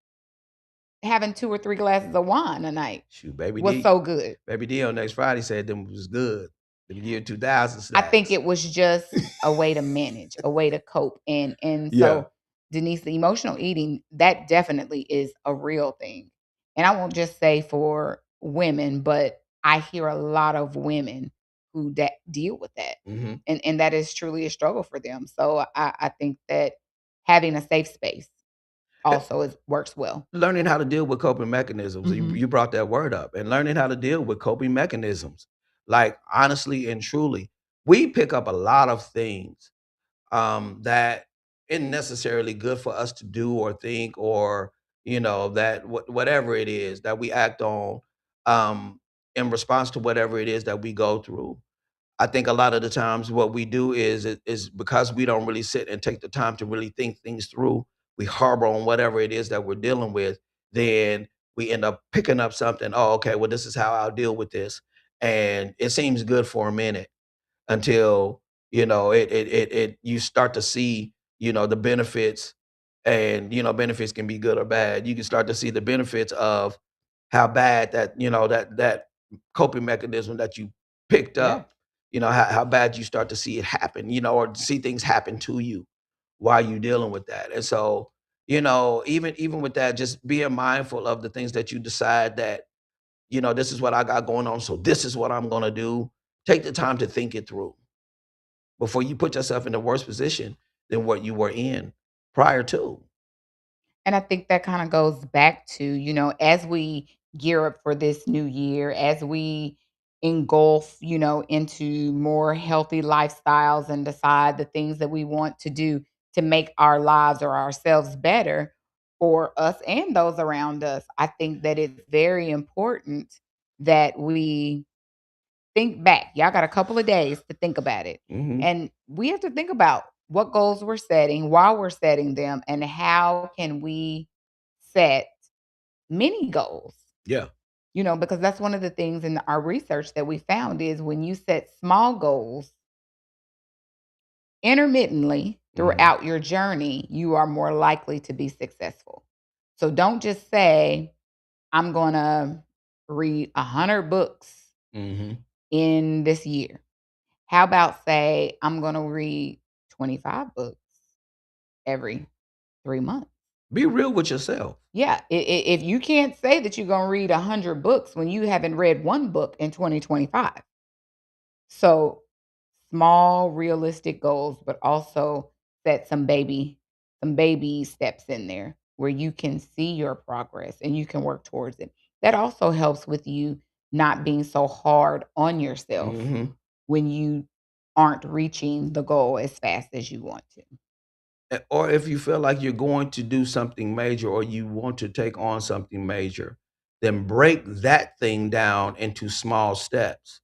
having 2 or 3 glasses of wine a night Shoot, Baby was D. so good. Baby D on next Friday said them was good. Them year 2000 I think snacks. it was just a way to manage, a way to cope, and Yeah. so, Denise, the emotional eating, that definitely is a real thing, and I won't just say for women, but I hear a lot of women who that deal with that, Hmm. and that is truly a struggle for them, so I think that having a safe space also is works well. Learning how to deal with coping mechanisms. Mhm. You brought that word up, and learning how to deal with coping mechanisms. Like honestly and truly, we pick up a lot of things that isn't necessarily good for us to do or think, or that whatever it is that we act on in response to whatever it is that we go through. I think a lot of the times what we do is because we don't really sit and take the time to really think things through, we harbor on whatever it is that we're dealing with, then we end up picking up something. Oh, okay, well, this is how I'll deal with this. And it seems good for a minute until it you start to see the benefits. And benefits can be good or bad. You can start to see the benefits of how bad that coping mechanism that you picked Yeah. up, how bad you start to see it happen, or see things happen to you while you dealing with that. And so even with that, just being mindful of the things that you decide that this is what I got going on, so this is what I'm going to do. Take the time to think it through before you put yourself in a worse position than what you were in prior to. And I think that kinda goes back to, as we gear up for this new year, as we engulf, into more healthy lifestyles and decide the things that we want to do to make our lives or ourselves better for us and those around us. I think that it's very important that we think back. Y'all got a couple of days to think about it. Hmm. And we have to think about what goals we're setting, why we're setting them, and how can we set mini goals. Yeah. Because that's one of the things in our research that we found is when you set small goals intermittently Hmm. throughout your journey, you are more likely to be successful. So don't just say, I'm going to read 100 books Hmm. in this year. How about say, I'm gonna read 25 books every 3 months? Be real with yourself. Yeah, if you can't say that you're gonna read 100 books when you haven't read 1 book in 2025. So, small realistic goals, but also set some baby steps in there where you can see your progress and you can work towards it. That also helps with you not being so hard on yourself Hmm. when you aren't reaching the goal as fast as you want to. Or if you feel like you're going to do something major or you want to take on something major, then break that thing down into small steps,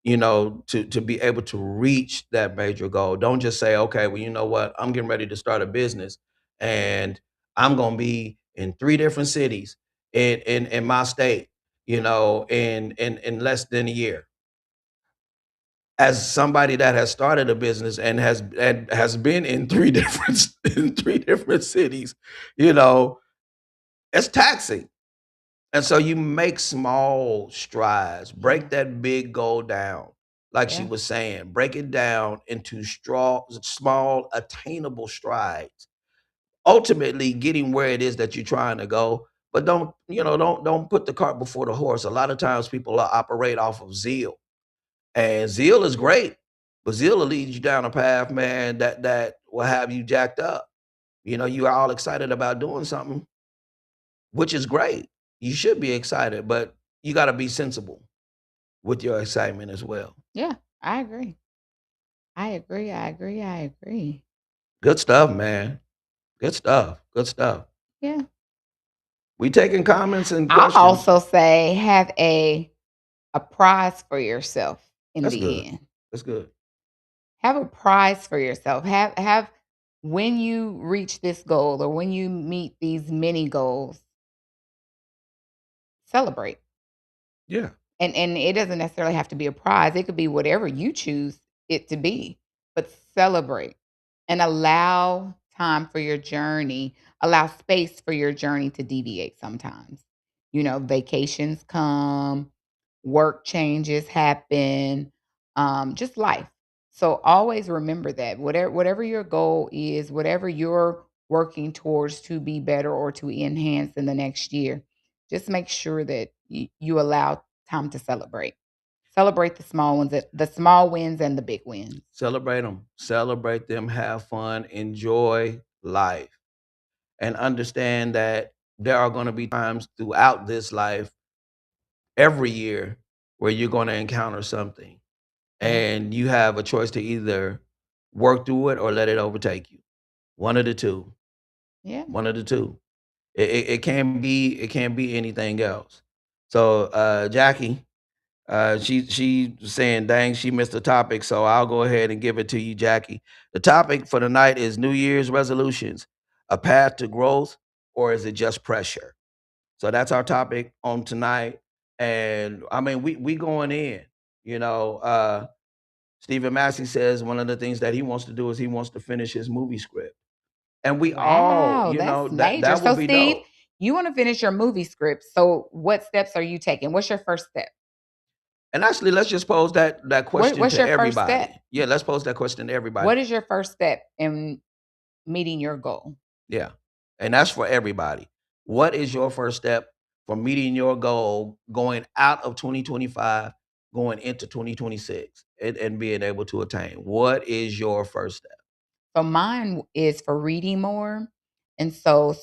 to be able to reach that major goal. Don't just say, okay, well, you know what? I'm getting ready to start a business and I'm going to be in 3 different cities in my state, in less than a year. As somebody that has started a business and has been in 3 different in 3 different cities, you know, it's taxing. And so you make small strides, Yeah, break that big goal down. Like she yeah, was saying, break it down into small, attainable strides. Ultimately getting where it is that you're trying to go. But don't put the cart before the horse. A lot of times people operate off of zeal. And zeal is great, but zeal will lead you down a path, man, that will have you jacked up. You are all excited about doing something, which is great. You should be excited, but you got to be sensible with your excitement as well. yeah. I agree. I agree. I agree. I agree. Good stuff, man. Good stuff. Good stuff. Yeah. We taking comments and I questions. also say have a prize for yourself. in That's the good. end. That's good. Have a prize for yourself. Have when you reach this goal or when you meet these mini goals, celebrate. Yeah. And it doesn't necessarily have to be a prize. It could be whatever you choose it to be, but celebrate and allow time for your journey, allow space for your journey to deviate sometimes. Vacations come, work changes happen, just life. So always remember that whatever your goal is, whatever you're working towards to be better or to enhance in the next year, just make sure that you allow time to celebrate. Celebrate the small ones, the small wins and the big wins. Celebrate them. Celebrate them. Have fun. Enjoy life. And understand that there are going to be times throughout this life, every year, where you're going to encounter something. Yep. And you have a choice to either work through it or let it overtake you. One of the two. Yeah. One of the two. It can't be anything else. So Jackie, she saying, "Dang, she missed the topic." So I'll go ahead and give it to you, Jackie. The topic for the night is New Year's resolutions: a path to growth, or is it just pressure? So that's our topic on tonight. And I mean, we going in. You know, Stephen Massey says one of the things that he wants to do is he wants to finish his movie script, and we all, Wow, that's that major. that So would be Steve, dope. you want to finish your movie script. So what steps are you taking? What's your first step? And actually, let's just pose that question What's to your first step? everybody. Yeah, let's pose that question to everybody. What is your first step in meeting your goal? Yeah. And that's for everybody. What is your first step for meeting your goal going out of 2025, going into 2026, and being able to attain? What is your first step? So mine is for reading more. And so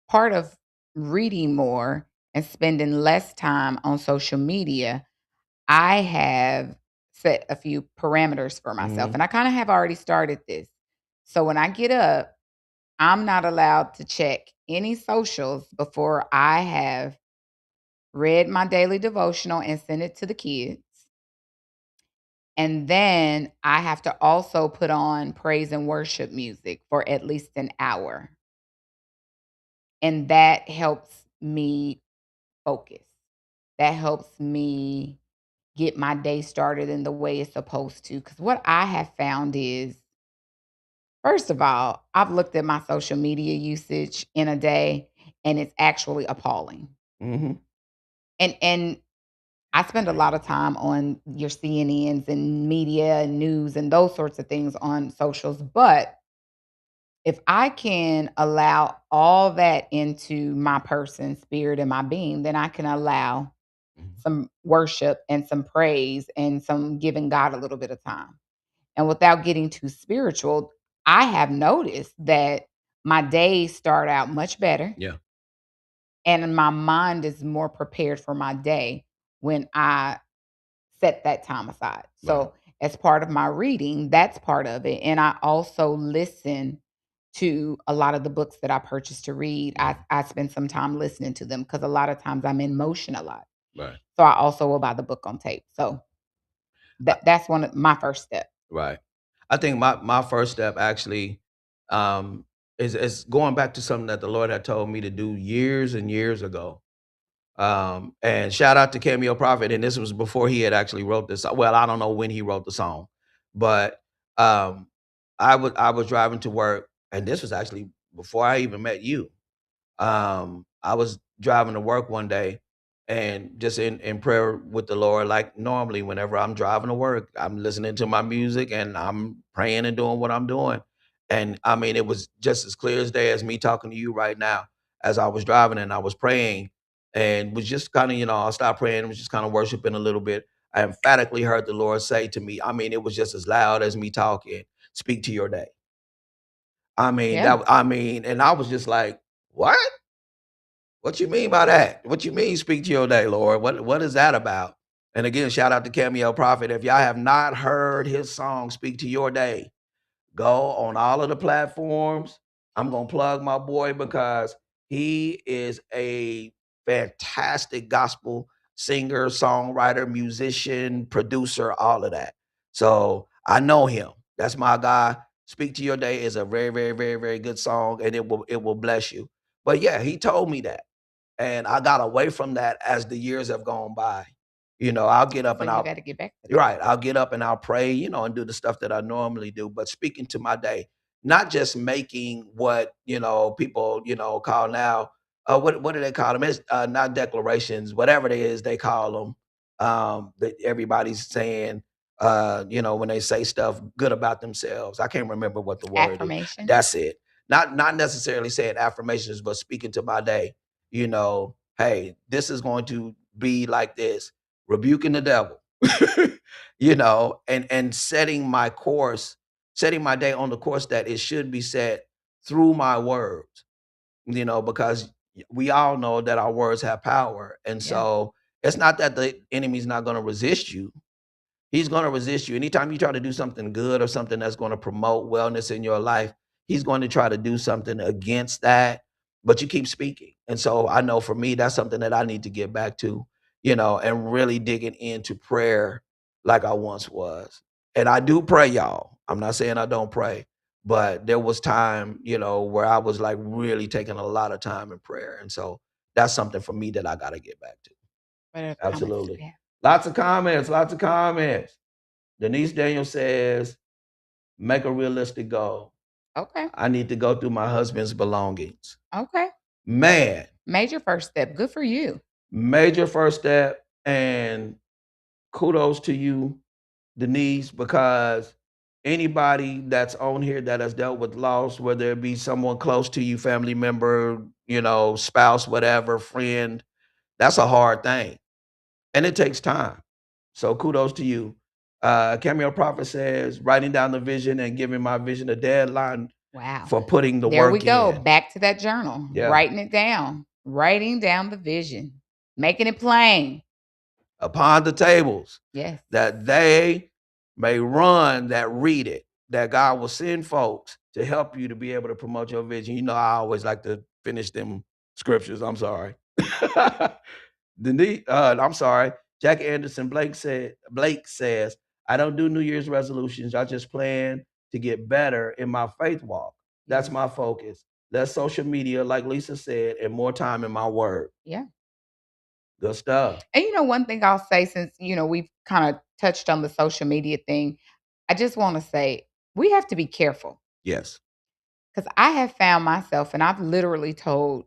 part of reading more and spending less time on social media, I have set a few parameters for myself. Hmm. And I kind of have already started this. So when I get up, I'm not allowed to check any socials before I have read my daily devotional and sent it to the kids. And then I have to also put on praise and worship music for at least an hour. And that helps me focus. That helps me get my day started in the way it's supposed to. Because what I have found is, first of all, I've looked at my social media usage in a day and it's actually appalling. Hmm. And I spend a lot of time on your CNNs and media and news and those sorts of things on socials. But if I can allow all that into my person, spirit, and my being, then I can allow some worship and some praise and some giving God a little bit of time. And without getting too spiritual, I have noticed that my days start out much better Yeah. and my mind is more prepared for my day when I set that time aside. Right. So, as part of my reading, that's part of it. And I also listen to a lot of the books that I purchase to read. Yeah. I spend some time listening to them because a lot of times I'm in motion a lot. Right. So I also will buy the book on tape. So that's one of my first step. Right. I think my first step actually um is going back to something that the Lord had told me to do years and years ago. And shout out to Cameo Prophet, and this was before he had actually wrote this. Well, I don't know when he wrote the song, but um I was driving to work, and this was actually before I even met you. I was driving to work one day and just in prayer with the Lord, like normally whenever I'm driving to work, I'm listening to my music and I'm praying and doing what I'm doing. And I mean, it was just as clear as day as me talking to you right now as I was driving and I was praying and was just kind of, I stopped praying and was just kind of worshiping a little bit. I emphatically heard the Lord say to me, I mean, it was just as loud as me talking, speak to your day. Yeah. I mean, and I was just like, what? What you mean by that? What you mean speak to your day, Lord? What is that about? And again, shout out to Cameo Prophet. If y'all have not heard his song Speak to Your Day, go on all of the platforms. I'm gonna plug my boy because he is a fantastic gospel singer, songwriter, musician, producer, all of that. So I know him. That's my guy. Speak to Your Day is a very, very, very, very good song, and it will bless you. But yeah, he told me that. And I got away from that as the years have gone by. I'll get up So and you I'll gotta get back to you're that. right. I'll get up and I'll pray, and do the stuff that I normally do. But speaking to my day, not just making what people call now. What do they call them? It's not declarations, whatever it is they call them. That everybody's saying, when they say stuff good about themselves. I can't remember what the word is. Affirmation. That's it. Not necessarily saying affirmations, but speaking to my day. Hey, this is going to be like this. Rebuking the devil. And setting my course, setting my day on the course that it should be set through my words, because we all know that our words have power. And Yeah. so it's not that the enemy's not going to resist you. He's going to resist you. Anytime you try to do something good or something that's going to promote wellness in your life, he's going to try to do something against that. But you keep speaking. And so I know for me, that's something that I need to get back to, and really digging into prayer like I once was. And I do pray, y'all. I'm not saying I don't pray, but there was time, where I was like really taking a lot of time in prayer. And so that's something for me that I got to get back to. What other comments do Absolutely. we have? Lots of comments, lots of comments. Denise Daniel says, make a realistic goal. Okay. I need to go through my husband's belongings. Okay. Man, Major first step. Good for you. major first step. And kudos to you, Denise, because anybody that's on here that has dealt with loss, whether it be someone close to you, family member, spouse, whatever, friend, that's a hard thing. And it takes time. So kudos to you. Cameo Prophet says, writing down the vision and giving my vision a deadline Wow. for putting the There we work go. in. Back to that journal. Yeah. Writing it down. Writing down the vision. Making it plain. Upon the tables, Yes. that they may run that read it, that God will send folks to help you to be able to promote your vision. I always like to finish them scriptures. I'm sorry. I'm sorry. Jackie Anderson Blake says, I don't do New Year's resolutions. I just plan to get better in my faith walk. That's Yes. my focus. Less social media, like Lisa said, and more time in my word. Yeah. Good stuff. And one thing I'll say, since we've kind of touched on the social media thing, I just want to say we have to be careful, Yes. because I have found myself, and I've literally told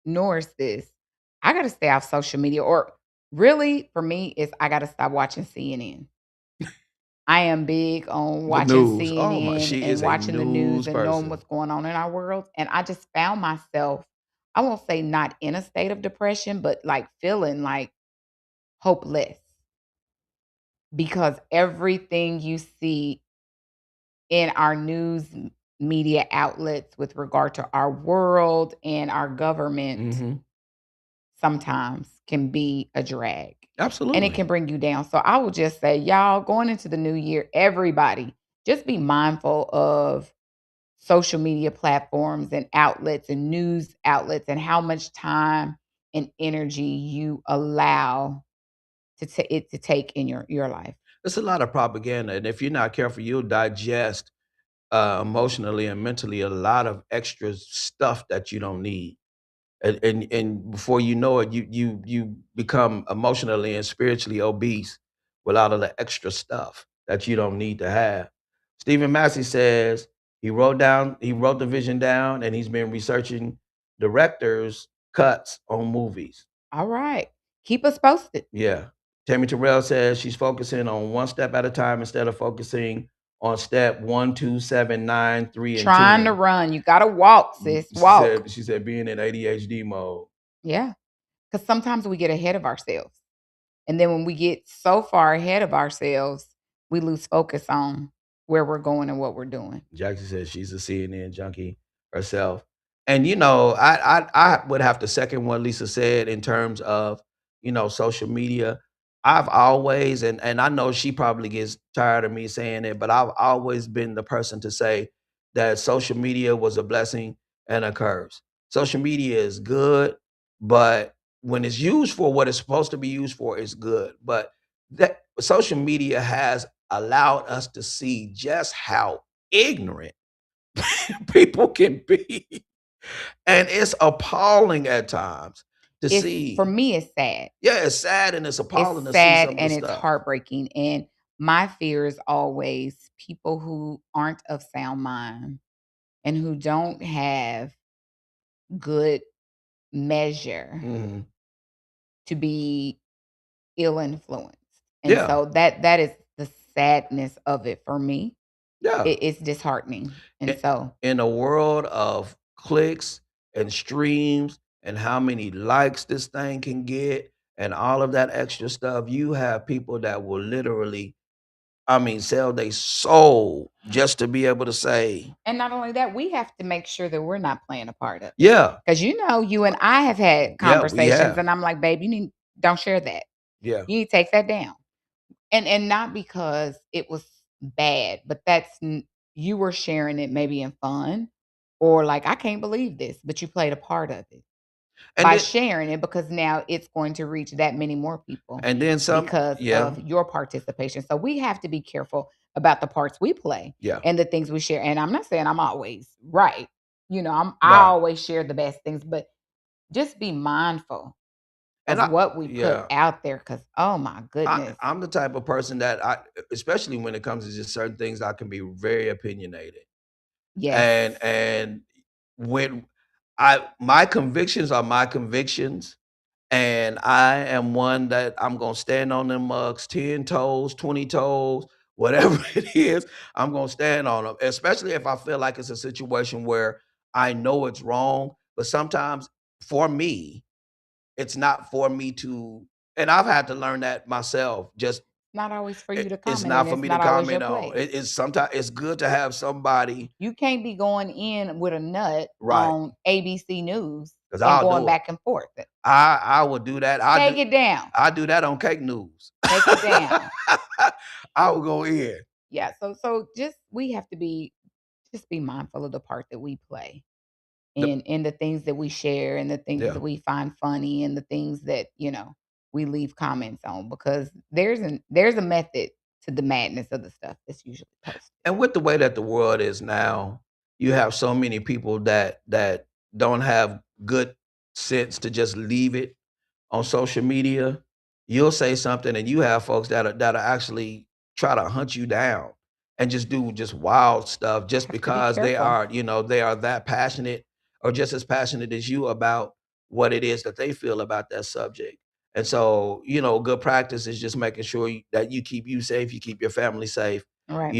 Norris this, I got to stay off social media, or really for me is I got to stop watching CNN. I am big on The watching news. Oh my, CNN she and is a watching the news news and knowing person. what's going on in our world. And I just found myself, I won't say not in a state of depression, but like feeling like hopeless, because everything you see in our news media outlets with regard to our world and our government Mhm. sometimes can be a drag, and it Absolutely. can bring you down. So I will just say, y'all, going into the new year, everybody just be mindful of social media platforms and outlets and news outlets, and how much time and energy you allow it to take in your life. It's a lot of propaganda, and if you're not careful, you'll digest emotionally and mentally a lot of extra stuff that you don't need. And before you know it, you become emotionally and spiritually obese with all of the extra stuff that you don't need to have. Stephen Massey says he wrote the vision down, and he's been researching directors' cuts on movies. All right. Keep us posted. Yeah. Tammy Terrell says she's focusing on one step at a time instead of focusing on step 1, 2, 7, 9, 3, and Trying to 10. run. You gotta walk, sis. She Walk. said being in ADHD mode. Yeah. Because sometimes we get ahead of ourselves. And then when we get so far ahead of ourselves, we lose focus on where we're going and what we're doing. Jackson says she's a CNN junkie herself. And I would have to second what Lisa said in terms of, social media. I've always, and I know she probably gets tired of me saying it, but I've always been the person to say that social media was a blessing and a curse. Social media is good, but when it's used for what it's supposed to be used for, it's good. But that social media has allowed us to see just how ignorant people can be. And it's appalling at times to It's for see. me, it's sad. Yeah, it's sad and it's It's appalling to see sad some of the and it's stuff. heartbreaking, and my fear is always people who aren't of sound mind and who don't have good measure Mhm. to be ill influenced. And Yeah, so that is the sadness of it for me. yeah. It's disheartening. And In so in a world of clicks and streams and how many likes this thing can get and all of that extra stuff, you have people that will literally, I mean, sell their soul just to be able to say, and not only that, we have to make sure that we're not playing a part of it. "Yeah, Because you and I have had yeah, we conversations, have. and I'm like, babe, you need don't share that. Yeah, You need to take that down. And not because it was bad, but you were sharing it maybe in fun or like, I can't believe this, but you played a part of it and by then sharing it because now it's going to reach that many more people some. because Yeah, of your participation. So we have to be careful about the parts we play yeah, and the things we share. And I'm not saying I'm always right. I right." always share the best things, but just be mindful And of I what we put yeah. out there because oh my I goodness. I'm the type of person that especially when it comes to just certain things, I can be very opinionated. Yes. And when I my convictions are my convictions, and I am one that I'm gonna stand on them mugs 10 toes, 20 toes, whatever it is, I'm gonna stand on them, especially if I feel like it's a situation where I know it's wrong. But sometimes for me, it's not for me to, and I've had to learn that myself. Just Not always for you to it's comment, not and for it's me to not always your comment on. place. It's sometimes it's good to have somebody. You can't be going in with a nut Right, on ABC News because and 'cause I'll going do it. back and forth. I will do that. Take it down. I do that on cake news. Take it down. I will go in. Yeah, so just we have to be mindful of the part that we play The in the things that we share and the things Yeah, that we find funny and the things that, we leave comments on because there's a method to the madness of the stuff that's usually posted. and with the way that the world is now, you have so many people that don't have good sense to just leave it on social media. You'll say something and you have folks that are actually try to hunt you down and just do just wild stuff just Have to be because they careful. are, they are that passionate or just as passionate as you about what it is that they feel about that subject. And so, good practice is just making sure that you keep you safe, you keep your family safe, All right.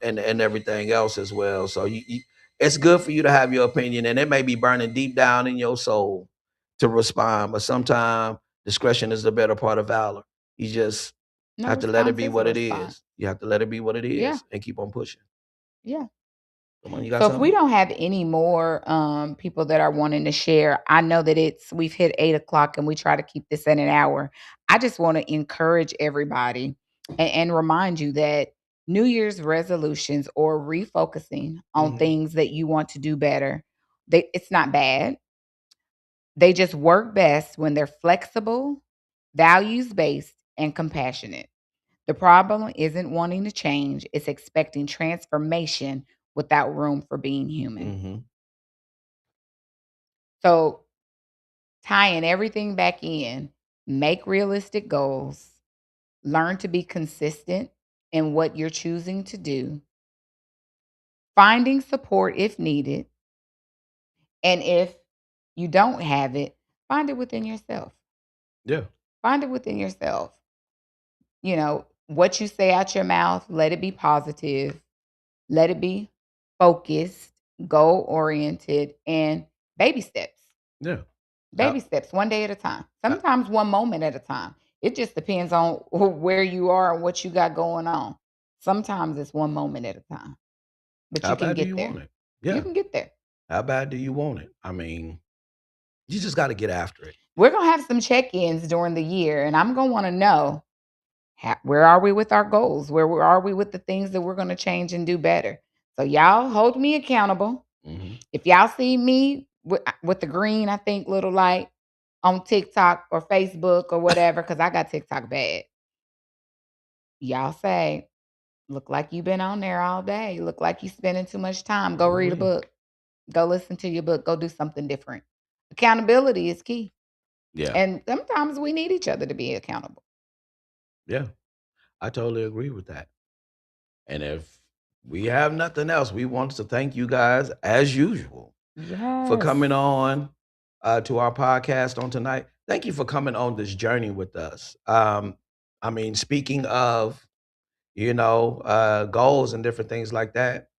and everything else as well. So it's good for you to have your opinion, and it may be burning deep down in your soul to respond, but sometimes discretion is the better part of valor. You just No have to let it response be is a what it response. is. You have to let it be what it Yeah. is and keep on pushing. Yeah. Come on, you got So if we something? don't have any more people that are wanting to share, I know that we've hit 8 o'clock and we try to keep this at an hour. I just want to encourage everybody and remind you that New Year's resolutions or refocusing on Mhm, things that you want to do better, it's not bad. They just work best when they're flexible, values based, and compassionate. The problem isn't wanting to change, it's expecting transformation without room for being human. mhm. So, tying everything back in, make realistic goals, learn to be consistent in what you're choosing to do, finding support if needed, and if you don't have it, find it within yourself. Yeah, Find it within yourself. What you say out your mouth, let it be positive, let it be focused, goal oriented, and baby steps. yeah. I Baby steps, one day at a time. I Sometimes one moment at a time. It just depends on where you are and what you got going on. Sometimes it's one moment at a time, but how you can bad do you get want there. it? You Yeah. can get there. How bad do you want it? I mean, you just gotta get after it. We're going to have some check ins during the year, and I'm going to want to know where are we with our goals? Where are we with the things that we're going to change and do better? So, y'all hold me accountable. Mhm. If y'all see me with the green, I think, little light, on TikTok or Facebook or whatever, because I got TikTok bad. Y'all say, "Look like you been on there all day. Look like you spending too much time. Go read a Ooh-wee. book. Go listen to your book. Go do something different." Accountability is key, Yeah, and sometimes we need each other to be accountable. yeah, I totally agree with that. And if we have nothing else, we want to thank you guys as usual for Yes. coming on to our podcast on tonight. Thank you for coming on this journey with us. I mean, speaking of, goals and different things like that,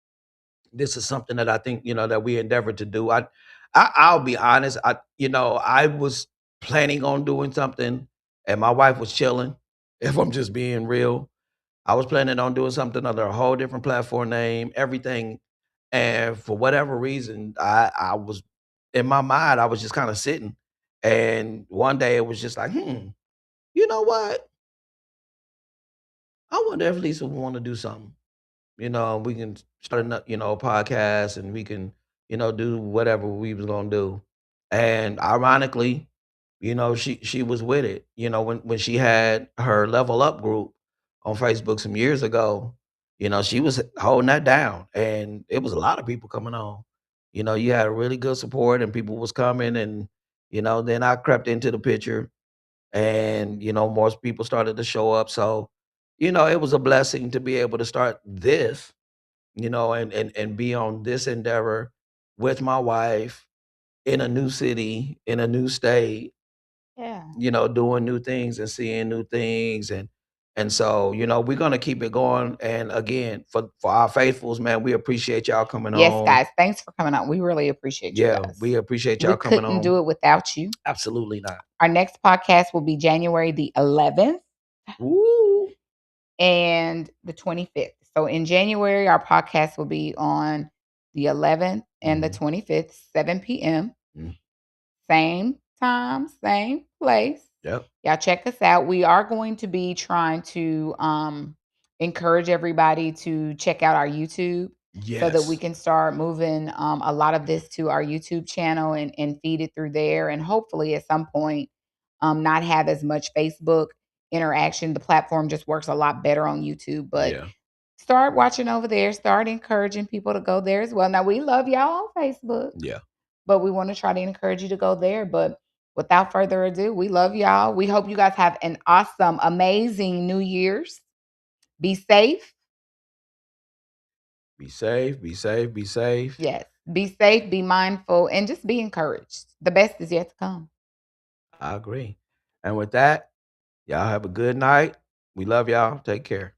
this is something that I think, that we endeavored to do. I'll be honest. I was planning on doing something and my wife was chilling, if I'm just being real. I was planning on doing something under a whole different platform name, everything. And for whatever reason, I was in my mind, I was just kind of sitting. And one day it was just like, you know what? I wonder if Lisa would want to do something. We can start a podcast and we can, do whatever we was gonna do. And ironically, she was with it. When she had her level up group on Facebook some years ago, she was holding that down and it was a lot of people coming on. You had really good support and people was coming and then I crept into the picture and more people started to show up. So, it was a blessing to be able to start this, and be on this endeavor with my wife in a new city, in a new state, Yeah. doing new things and seeing new things and so, we're gonna keep it going. And again, for our faithfuls, man, we appreciate y'all coming Yes, on. guys. Thanks for coming on. We really appreciate you Yeah, guys. we appreciate We y'all coming couldn't on. do it without you. Absolutely not. Our next podcast will be January the 11th Ooh. and the 25th. So in January, our podcast will be on the 11th and the Mhm. 25th, 7 p.m. Mm. Same time, same place. Yep. Y'all check us out. We are going to be trying to encourage everybody to check out our YouTube so that we Yes. can start moving a lot of this to our YouTube channel and feed it through there. And hopefully at some point, not have as much Facebook interaction. The platform just works a lot better on YouTube, but Yeah. start watching over there. Start encouraging people to go there as well. Now, we love y'all on Facebook, Yeah. but we want to try to encourage you to go there. But without further ado, we love y'all. We hope you guys have an awesome, amazing New Year's. Be safe. Be safe, be safe, be safe. Yes. Be safe, be mindful, and just be encouraged. The best is yet to come. I agree. And with that, y'all have a good night. We love y'all. Take care.